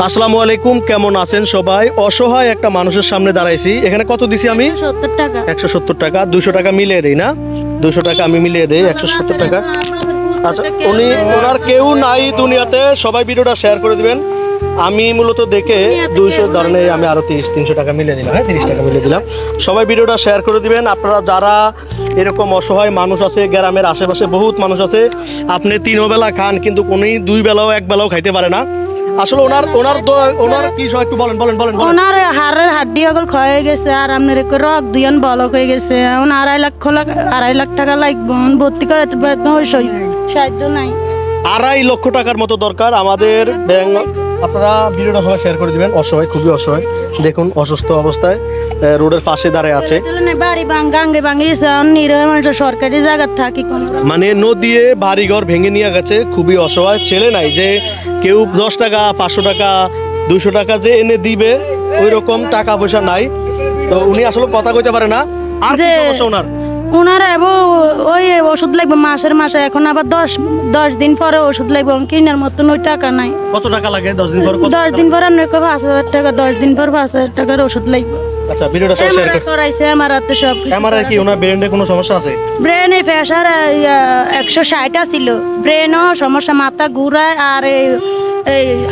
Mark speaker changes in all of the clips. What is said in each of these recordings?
Speaker 1: আসসালামু আলাইকুম, কেমন আছেন সবাই? অসহায় একটা মানুষের সামনে দাঁড়াইছি। এখানে কত দিছি আমি?
Speaker 2: 70 টাকা।
Speaker 1: 170 টাকা। 200 টাকা মিলিয়ে দেই না? 200 টাকা আমি মিলিয়ে দেই, 170 টাকা। আচ্ছা, ওনার কেউ নাই দুনিয়াতে, সবাই ভিডিওটা শেয়ার করে দিবেন। আমি মূলত দেখে 200 ধরনের আমি আরো 300 টাকা মিলিয়ে দিলাম। হ্যাঁ, 30 টাকা মিলিয়ে দিলাম। সবাই ভিডিওটা শেয়ার করে দিবেন। আপনারা যারা এরকম অসহায় মানুষ আছে, গ্রামের আশেপাশে বহুত মানুষ আছে, আপনি 3 বেলা খান কিন্তু উনি 2 বেলাও 1 বেলাও খাইতে পারে না। আসলে ওনার কি সব একটু বলেন।
Speaker 2: ওনার হাড়ের হাড্ডি ওগুলো ক্ষয় হয়ে গেছে, আর আপনার রক দুইন বলক হয়ে গেছে। এখন 2.5 লাখ টাকা লাগবে ভর্তি করে, সাহায্য নাই।
Speaker 1: 2.5 লক্ষ টাকার মতো দরকার আমাদের ব্যাংক। আপনারা ভিডিওটা সবাই শেয়ার করে দিবেন। অসহায়, খুবই অসহায়, দেখুন অসুস্থ অবস্থায় রোডের পাশে দাঁড়ায় আছে।
Speaker 2: বাড়ি ভাঙিয়েছে, সরকারি জায়গা থাকি
Speaker 1: মানে নদীয়ে বাড়িঘর ভেঙে নিয়ে গেছে, খুবই অসহায়। ছেলে নাই যে কেউ 10 টাকা 500 টাকা 200 টাকা যে এনে দিবে, ওই রকম টাকা পয়সা নাই। তো উনি আসলে কথা কইতে পারে না। আর কি সমস্যা ওনার?
Speaker 2: ওনার ওই ওষুধ লাগবে মাসে, এখন আবার 10 দিন পরে ওষুধ লাগবে, কেনার মতন ওই টাকা নাই।
Speaker 1: কত টাকা লাগে 10 দিন পর?
Speaker 2: 10 দিন পর আপনার 5,000 টাকা, 10 দিন পর 5,000 টাকার ওষুধ লাগবে।
Speaker 1: আচ্ছা, ভিডিওটা সব শেয়ার করে
Speaker 2: করাইছে আমার হাতে সব কিছু।
Speaker 1: এমআরআই কি ওনার ব্রেনে কোনো সমস্যা আছে?
Speaker 2: ব্রেনে প্রেসার 160 ছিল, ব্রেনও সমস্যা, মাথা ঘুরায়, আর এই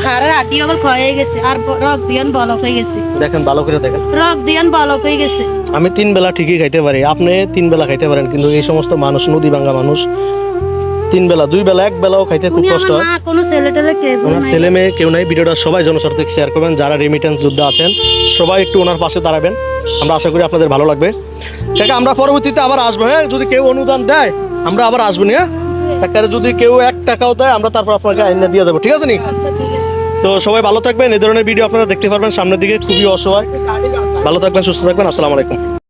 Speaker 2: হাড়ের হাড্ডি ওগুলো ক্ষয় হয়ে গেছে, আর রক দিয়ান বলক হয়ে গেছে।
Speaker 1: দেখেন, ভালো করে দেখেন,
Speaker 2: রক দিয়ান বলক হয়ে গেছে।
Speaker 1: আমি 3 বেলা ঠিকই খাইতে পারি, আপনি 3 বেলা খাইতে পারেন, কিন্তু এই সমস্ত মানুষ, নদী ভাঙ্গা মানুষ 3 বেলা 2 বেলা 1 বেলাও খাইতে খুব কষ্ট হয়।
Speaker 2: কোনো
Speaker 1: ওনার ছেলে মেয়ে কেউ নাই। ভিডিওটা সবাই জনস্বার্থে শেয়ার করবেন। যারা রেমিটেন্স যোদ্ধা আছেন সবাই একটু ওনার পাশে দাঁড়াবেন। আমরা আশা করি আপনাদের ভালো লাগবে। কাকা, আমরা পরবর্তীতে আবার আসবো। হ্যাঁ, যদি কেউ অনুদান দেয় আমরা আবার আসবো। হ্যাঁ, একবারে যদি কেউ 1 টাকাও দেয় আমরা তারপর আপনাকে আইনে দিয়ে দেবো, ঠিক আছে নি? তো সবাই ভালো থাকবেন। এই ধরনের ভিডিও আপনারা দেখতে পারবেন সামনের দিকে। খুবই অসহায়। ভালো থাকবেন, সুস্থ থাকবেন। আসসালামু আলাইকুম।